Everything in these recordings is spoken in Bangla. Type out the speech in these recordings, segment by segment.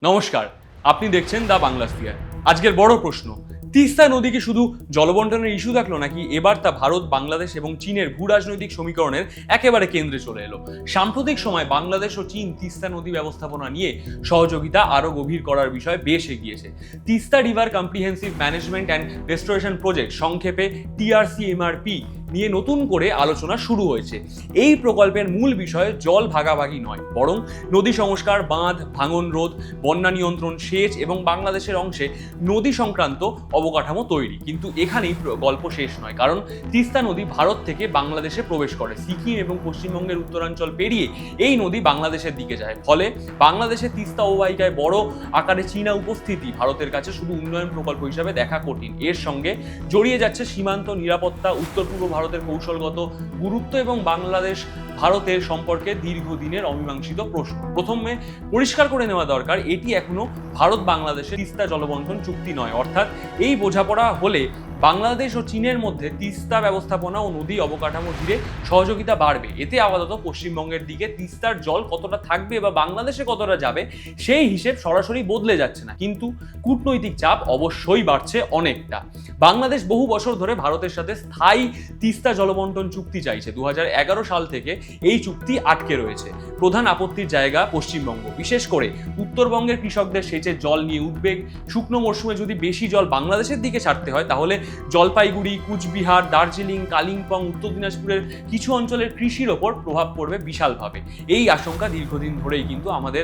নমস্কার, আপনি দেখছেন দ্য বাংলা স্পিয়ার। আজকের বড় প্রশ্ন, তিস্তা নদী কি শুধু জলবন্টনের ইস্যু থাকলো নাকি এবার তা ভারত, বাংলাদেশ এবং চীনের ভূ রাজনৈতিক সমীকরণের একেবারে কেন্দ্রে চলে এলো? সাম্প্রতিক সময় বাংলাদেশ ও চীন তিস্তা নদী ব্যবস্থাপনা নিয়ে সহযোগিতা আরও গভীর করার বিষয়ে বেশ এগিয়েছে। Teesta river comprehensive management and restoration project, সংক্ষেপে TRCMRP নিয়ে নতুন করে আলোচনা শুরু হয়েছে। এই প্রকল্পের মূল বিষয় জল ভাগাভাগি নয়, বরং নদী সংস্কার, বাঁধ ভাঙন রোধ, বন্যা নিয়ন্ত্রণ, সেচ এবং বাংলাদেশের অংশে নদী সংক্রান্ত অবকাঠামো তৈরি। কিন্তু এখানেই গল্প শেষ নয়, কারণ তিস্তা নদী ভারত থেকে বাংলাদেশে প্রবেশ করে। সিকিম এবং পশ্চিমবঙ্গের উত্তরাঞ্চল পেরিয়ে এই নদী বাংলাদেশের দিকে যায়। ফলে বাংলাদেশের তিস্তা অববাহিকায় বড় আকারে চীনা উপস্থিতি ভারতের কাছে শুধু উন্নয়ন প্রকল্প হিসাবে দেখা কঠিন। এর সঙ্গে জড়িয়ে যাচ্ছে সীমান্ত নিরাপত্তা, উত্তর পূর্ব ভারতের কৌশলগত গুরুত্ব এবং বাংলাদেশ ভারতের সম্পর্কে দীর্ঘদিনের অমীমাংসিত প্রশ্ন। প্রথমে পরিষ্কার করে নেওয়া দরকার, এটি এখনো ভারত বাংলাদেশের তিস্তা জলবন্টন চুক্তি নয়। অর্থাৎ এই বোঝাপড়া হলে বাংলাদেশ ও চীনের মধ্যে তিস্তা ব্যবস্থাপনা ও নদী অবকাঠামো ঘিরে সহযোগিতা বাড়বে। এতে আপাতত পশ্চিমবঙ্গের দিকে তিস্তার জল কতটা থাকবে বা বাংলাদেশে কতটা যাবে সেই হিসেব সরাসরি বদলে যাচ্ছে না, কিন্তু কূটনৈতিক চাপ অবশ্যই বাড়ছে অনেকটা। বাংলাদেশ বহু বছর ধরে ভারতের সাথে স্থায়ী তিস্তা জলবন্টন চুক্তি চাইছে। 2011 সাল থেকে এই চুক্তি আটকে রয়েছে। প্রধান আপত্তির জায়গা পশ্চিমবঙ্গ, বিশেষ করে উত্তরবঙ্গের কৃষকদের সেচের জল নিয়ে উদ্বেগ। শুকনো মরশুমে যদি বেশি জল বাংলাদেশের দিকে ছাড়তে হয়, তাহলে জলপাইগুড়ি, কুচবিহার, দার্জিলিং, কালিম্পং, উত্তর দিনাজপুরের কিছু অঞ্চলের কৃষির ওপর প্রভাব পড়বে বিশালভাবে। এই আশঙ্কা দীর্ঘদিন ধরেই কিন্তু আমাদের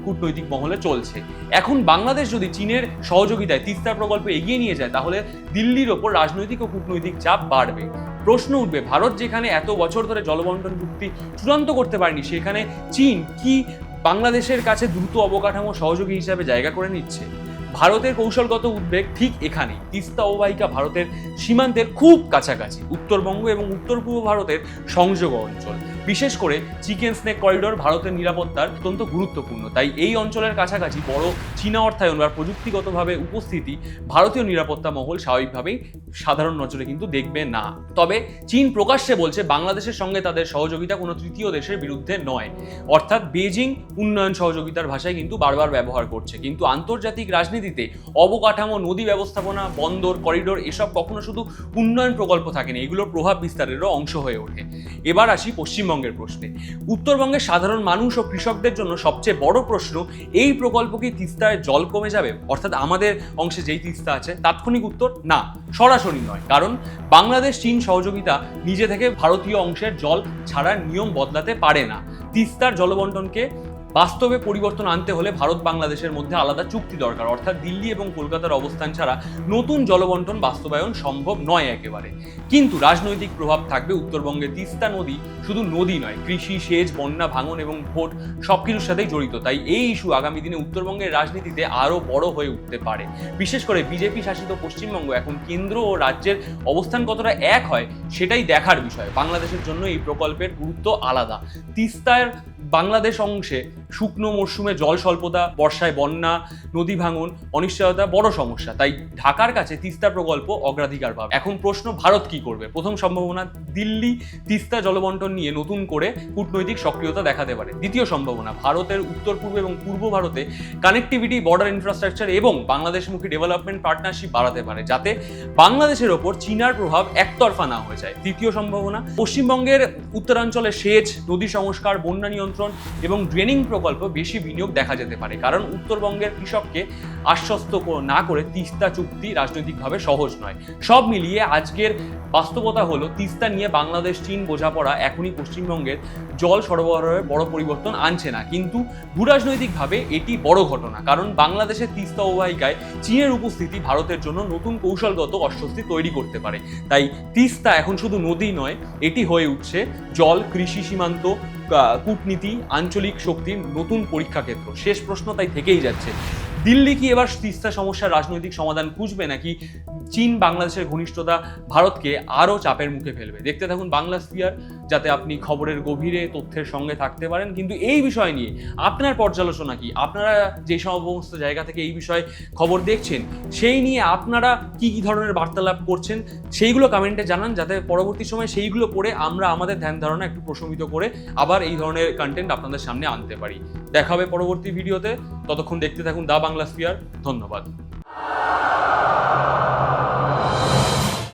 কূটনৈতিক মহলে চলছে। এখন বাংলাদেশ যদি চীনের সহযোগিতায় তিস্তা প্রকল্প এগিয়ে নিয়ে যায়, তাহলে দিল্লির ওপর রাজনৈতিক ও কূটনৈতিক চাপ বাড়বে। প্রশ্ন উঠবে, ভারত যেখানে এত বছর ধরে জলবন্টন চুক্তি চূড়ান্ত করতে পারেনি, সেখানে চীন কি বাংলাদেশের কাছে দ্রুত অবকাঠামো সহযোগী হিসাবে জায়গা করে নিচ্ছে? ভারতের কৌশলগত উদ্বেগ ঠিক এখানেই। তিস্তা অববাহিকা ভারতের সীমান্তের খুব কাছাকাছি, উত্তরবঙ্গ এবং উত্তর পূর্ব ভারতের সংযোগ অঞ্চল। বিশেষ করে চিকেন স্নেক করিডোর ভারতের নিরাপত্তার অত্যন্ত গুরুত্বপূর্ণ। তাই এই অঞ্চলের কাছাকাছি বড় চীনা অর্থায়ন বা প্রযুক্তিগতভাবে উপস্থিতি ভারতীয় নিরাপত্তা মহল স্বাভাবিকভাবেই সাধারণ নজরে কিন্তু দেখবে না। তবে চীন প্রকাশ্যে বলছে বাংলাদেশের সঙ্গে তাদের সহযোগিতা কোনো তৃতীয় দেশের বিরুদ্ধে নয়। অর্থাৎ বেজিং উন্নয়ন সহযোগিতার ভাষায় কিন্তু বারবার ব্যবহার করছে। কিন্তু আন্তর্জাতিক রাজনীতিতে অবকাঠামো, নদী ব্যবস্থাপনা, বন্দর, করিডোর এসব কখনো শুধু উন্নয়ন প্রকল্প থাকেনি, এগুলোর প্রভাব বিস্তারেরও অংশ হয়ে ওঠে। এবার আসি পশ্চিমবঙ্গের প্রশ্নে। উত্তরবঙ্গের সাধারণ মানুষ ও কৃষকদের জন্য সবচেয়ে বড় প্রশ্ন, এই প্রকল্প কি তিস্তায় জল কমে যাবে? অর্থাৎ আমাদের অংশে যেই তিস্তা আছে, তাৎক্ষণিক উত্তর না, সরাসরি নয়। কারণ বাংলাদেশ চীন সহযোগিতা নিজে থেকে ভারতীয় অংশের জল ছাড়ার নিয়ম বদলাতে পারে না। তিস্তার জলবন্টনকে বাস্তবে পরিবর্তন আনতে হলে ভারত বাংলাদেশের মধ্যে আলাদা চুক্তি দরকার। অর্থাৎ দিল্লি এবং কলকাতার অবস্থান ছাড়া নতুন জলবন্টন বাস্তবায়ন সম্ভব নয় একেবারে। কিন্তু রাজনৈতিক প্রভাব থাকবে। উত্তরবঙ্গে তিস্তা নদী শুধু নদী নয়, কৃষি, সেচ, বন্যা, ভাঙন এবং ভোট সবকিছুর সাথেই জড়িত। তাই এই ইস্যু আগামী দিনে উত্তরবঙ্গের রাজনীতিতে আরও বড় হয়ে উঠতে পারে। বিশেষ করে বিজেপি শাসিত পশ্চিমবঙ্গ এখন কেন্দ্র ও রাজ্যের অবস্থান কতটা এক হয় সেটাই দেখার বিষয়। বাংলাদেশের জন্য এই প্রকল্পের গুরুত্ব আলাদা। তিস্তার বাংলাদেশ অংশে শুকনো মরশুমে জল স্বল্পতা, বর্ষায় বন্যা, নদী ভাঙন, অনিশ্চয়তা বড় সমস্যা। তাই ঢাকার কাছে তিস্তা প্রকল্প অগ্রাধিকার পাবে। এখন প্রশ্ন, ভারত কি করবে? প্রথম সম্ভাবনা, দিল্লি তিস্তা জলবন্টন নিয়ে নতুন করে কূটনৈতিক সক্রিয়তা দেখাতে পারে। দ্বিতীয় সম্ভাবনা, ভারতের উত্তর পূর্ব এবং পূর্ব ভারতে কানেক্টিভিটি, বর্ডার ইনফ্রাস্ট্রাকচার এবং বাংলাদেশমুখী ডেভেলপমেন্ট পার্টনারশিপ বাড়াতে পারে, যাতে বাংলাদেশের ওপর চীনার প্রভাব একতরফা না হয়ে যায়। তৃতীয় সম্ভাবনা, পশ্চিমবঙ্গের উত্তরাঞ্চলে সেচ, নদী সংস্কার, বন্যা নিয়ন্ত্রণ এবং ড্রেনিং প্রকল্প বেশি বিনিয়োগ দেখা যেতে পারে। কারণ উত্তরবঙ্গের কৃষককে আশ্বস্ত না করে তিস্তা চুক্তি রাজনৈতিকভাবে সহজ নয়। সব মিলিয়ে আজকের বাস্তবতা হলো, তিস্তা নিয়ে বাংলাদেশ চীন বোঝাপড়া এখনই পশ্চিমবঙ্গের জল সরবরাহে বড় পরিবর্তন আনছে না, কিন্তু ভূরাজনৈতিকভাবে এটি বড় ঘটনা। কারণ বাংলাদেশের তিস্তা অববাহিকায় চীনের উপস্থিতি ভারতের জন্য নতুন কৌশলগত অস্বস্তি তৈরি করতে পারে। তাই তিস্তা এখন শুধু নদী নয়, এটি হয়ে উঠছে জল, কৃষি, সীমান্ত, কূটনীতি, আঞ্চলিক শক্তির নতুন পরীক্ষা ক্ষেত্র। শেষ প্রশ্ন তাই থেকেই যাচ্ছে, দিল্লি কি এবার তিস্তা সমস্যার রাজনৈতিক সমাধান খুঁজবে, নাকি চীন বাংলাদেশের ঘনিষ্ঠতা ভারতকে আরও চাপের মুখে ফেলবে? দেখতে থাকুন বাংলা স্পিয়ার, যাতে আপনি খবরের গভীরে তথ্যের সঙ্গে থাকতে পারেন। কিন্তু এই বিষয় নিয়ে আপনার পর্যালোচনা কি? আপনারা যে সমস্ত জায়গা থেকে এই বিষয়ে খবর দেখছেন, সেই নিয়ে আপনারা কি কি ধরনের বার্তালাপ করছেন সেইগুলো কমেন্টে জানান, যাতে পরবর্তী সময় সেইগুলো পড়ে আমরা আমাদের ধ্যান ধারণা একটু প্রশমিত করে আবার এই ধরনের কন্টেন্ট আপনাদের সামনে আনতে পারি। দেখা হবে পরবর্তী ভিডিওতে। ততক্ষণ দেখতে থাকুন দা বাংলা স্ফিয়ার। ধন্যবাদ।